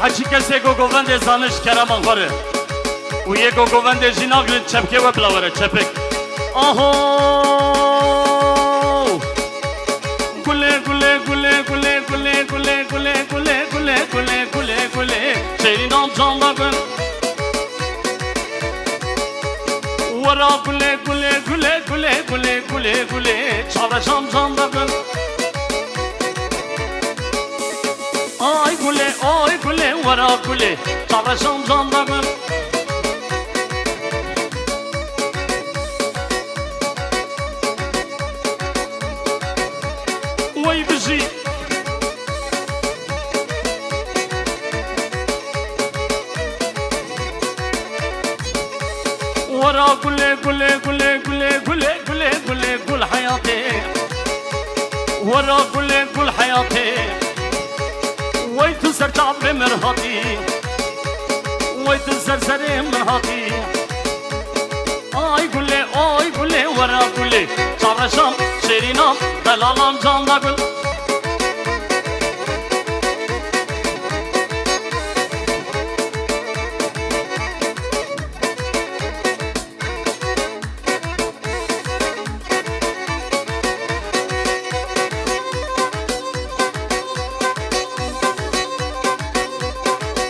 حچی کسی گوگوونده زانش کرمان واره و یه گوگوونده جیناگرین چپکه و بلاوره چپک آهو گله گله گله گله گله گله گله گله گله گله گله گله شیرینام جاندا گل ورا گله گله گله گله گله گله گله چاوشام جاندا گل ay gule vara gule çavaşam canlarım vay bizi vara gule gule gule gule gule gule gule gul hayatı vara gule gul hayatı وای تو سر چاپ مرهاتی وای تو سر سر مرهاتی آی گله ورا گله چارشام شیرینام دلالام جاندا گل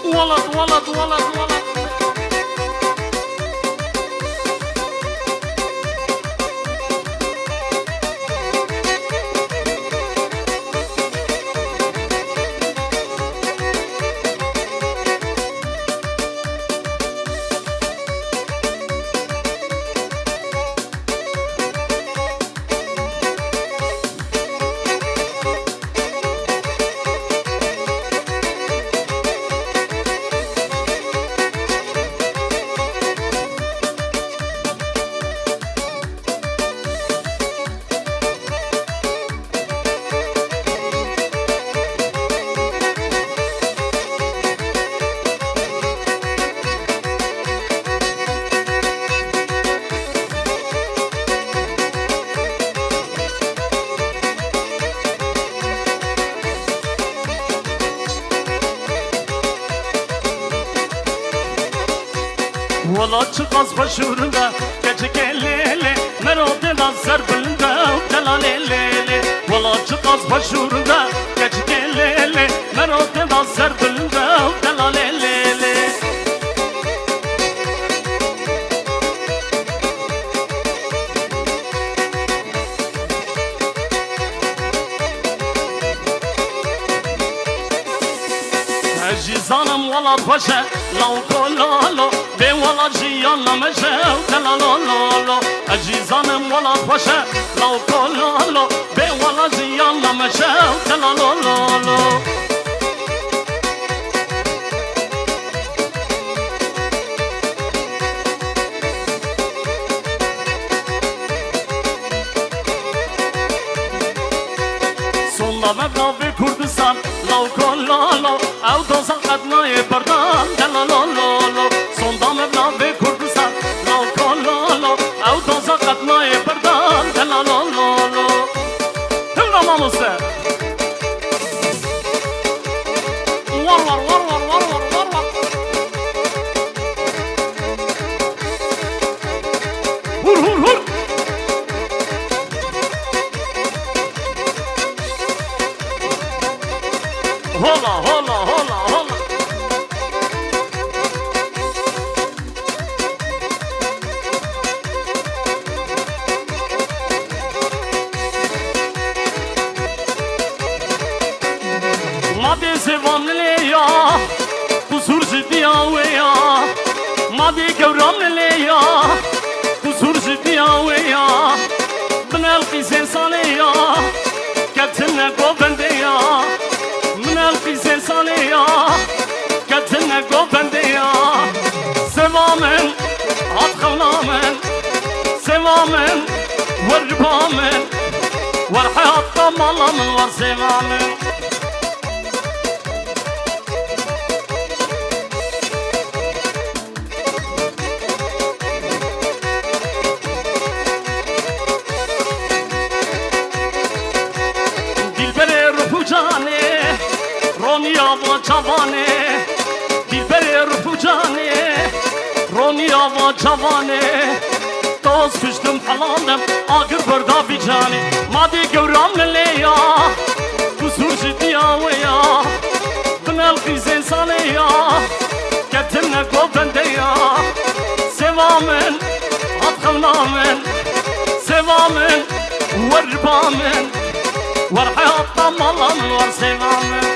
ولد ولد ولد ولد ولا çıkaz başvurunda gece gelele merode nazar bunda delalele ولا çıkaz başvurunda gece gelele merode nazar bunda delalele Cizanım valla paşa lav kolalo be valla ciyanla meşe delalolo Cizanım valla paşa lav kolalo be valla ciyanla meşe delalolo Sonda mevla ve Kurdistan lav kolalo او دوزخ قدنای بردان دلالولو sonda mevla ve Kurdistan lav kololo او دوزخ قدنای بردان دلالولو hıvra mamusa var var var var var var var var hur hur hur hola hola hola hola Madi sevamle ya kusur ciddi ve ya Madi gevramle ya kusur ciddi ve ya Bnel qisen sale ya Ketine govende ya من القيسين صاليا كتلنا قوبنديا سوامن عطخونامن سوامن وربامن ورحياة طمالا من ورسوامن Dilbere ruhu cane Ronya bu çavane یا جوانه توز پشتم حلالم آگر بردا بی جانه مادی گورام للیا بسور جدیا ویا بنال خیزه ساله یا کتم نگو بنده یا سوامن هاتخلنامن سوامن وربامن ورحياط مالن ورسوامن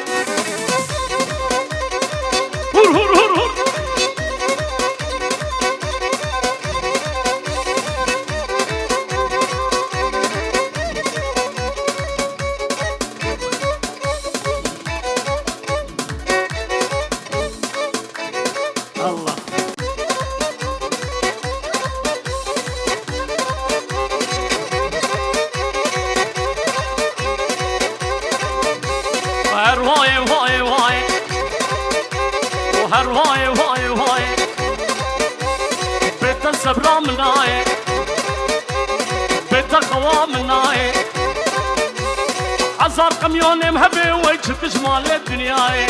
هور هور هور هور الله هرواي واي واي وهرواي واي واي بيت الصبر مناي بيت القوام مناي عزار قميون مهبي وجهك جمال الدنيا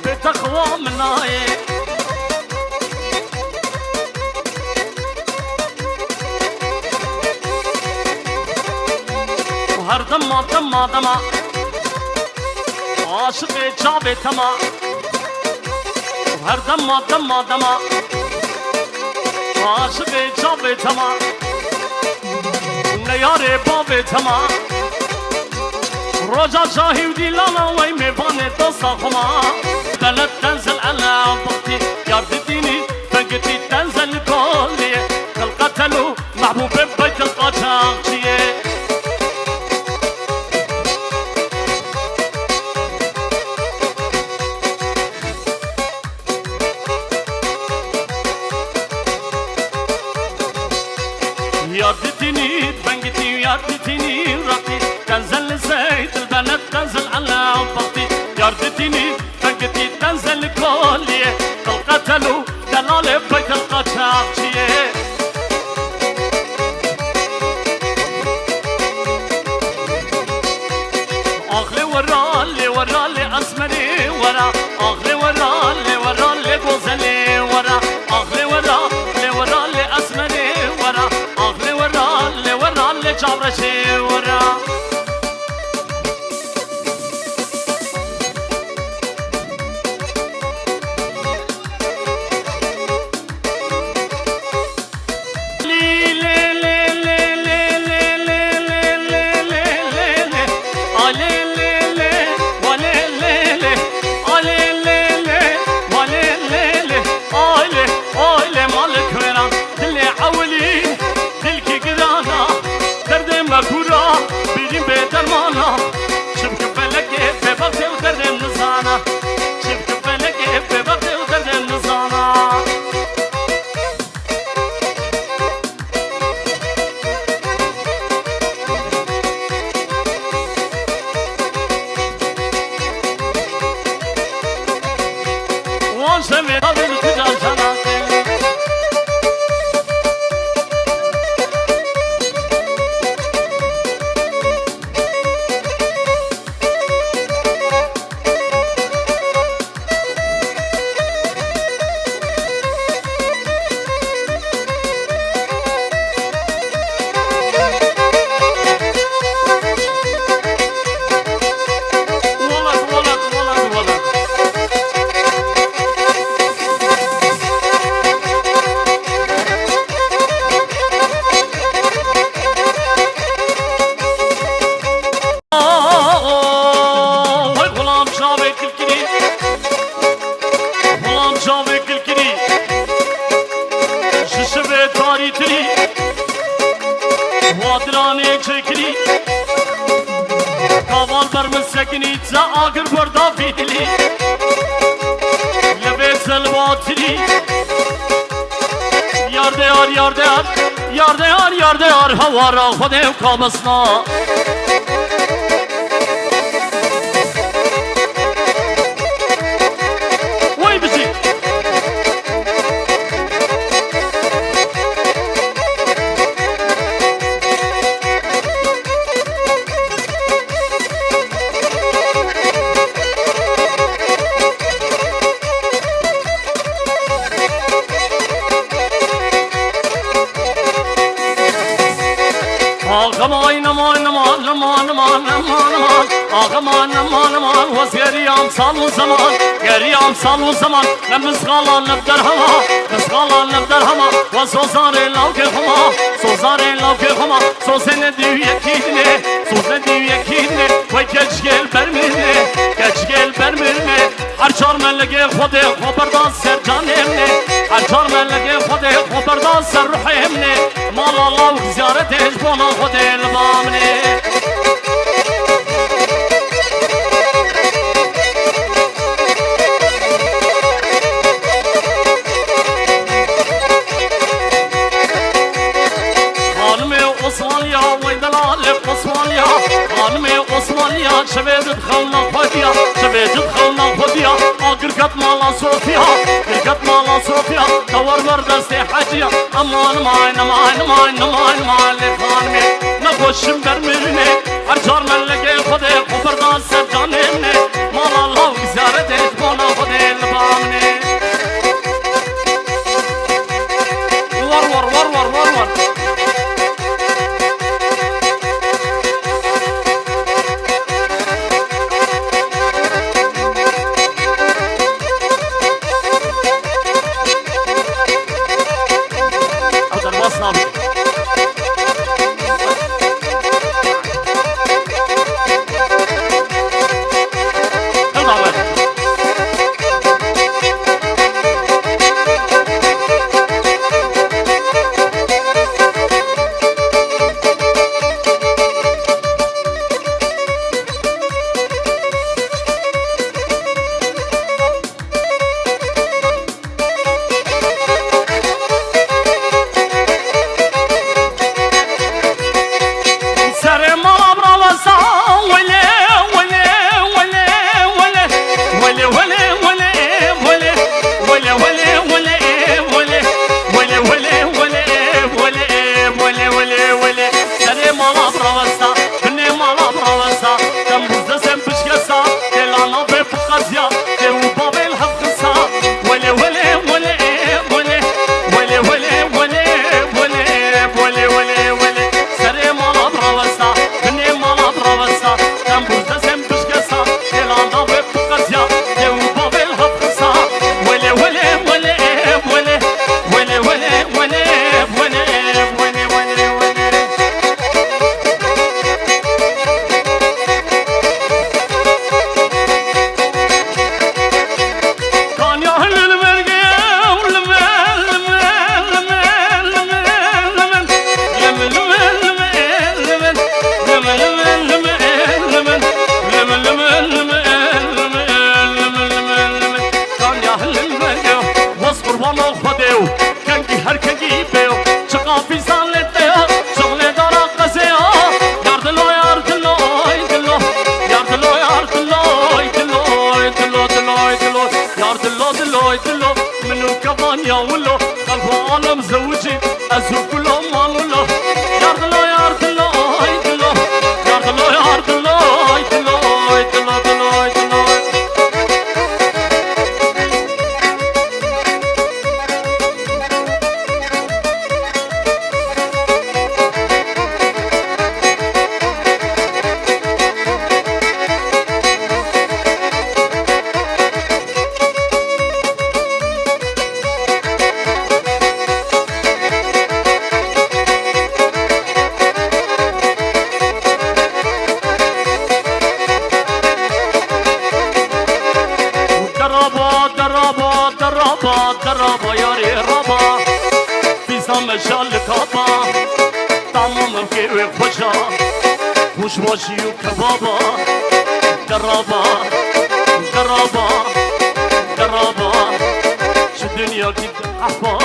بيت القوام مناي وهر دما دما دما عاشقی چابه تما هر دما دما دما عاشقی چابه تما نیاره بابه تما روجا شاهی و دیلانا وی میبانه دوستا خما دلت تنزل على بطي يارد ديني فنقتي تنزل كولي القتلو محبوب بيت القشاقشيه ياردتني بنقتي وياردتني رقي تنزل زيت البلد تنزل على بطي ياردتني بنقتي تنزل كولي القتلو دلال بيت القشاقشيه اغلي ورالي ورالي اسمري ورا اغلي ورالي ورالي غزلي ورا اغلي ورالي ورالي اسمري ورا اغلي ورالي ورالي جابرشي ورا بيجين بدرمانا شبك فلك في بغتي ودر النزانة شبك فلك في بغتي ودر النزانة وان سمي هذا الكجال جناتي çekili kaval barmız sekini za agır burda fitili lebesel vatili yarde yar yarde yar yarde yar yarde yar havara khudev kabasna vay bizi آغمان امان امان وزيريام صالو زمان يريام صالو زمان لمسغالا نبدر هما مسغالا نبدر هما وسوزاري لوكي هما سوزاري لوكي هما سوزن ديو يكيدني سوزن ديو يكيدني وي كجيل برميني كجيل برميني هرچار من لگه خود خبردار سر جانمني هرچار من لگه خود خبردار سر روحمني مال الله و زیارتش بنا خود البامني osmanlıya Hanım-ı osmanlıya Şevedet khalna fadiya Şevedet khalna fadiya Gırgat mala Sofya Gırgat mala Sofya Davar var deste hacıya Aman aman aman aman aman aman Hanım-ı ne koşum vermirine Harcar melleke kode Kufardan sevcanimne Mal Allah ziyaret et bana kode elbamne Var var var var var var درابا یاری رابا فیزام شال کابا تمام که خوشا خوش باشی و کبابا درابا درابا درابا چه دنیا کی احبا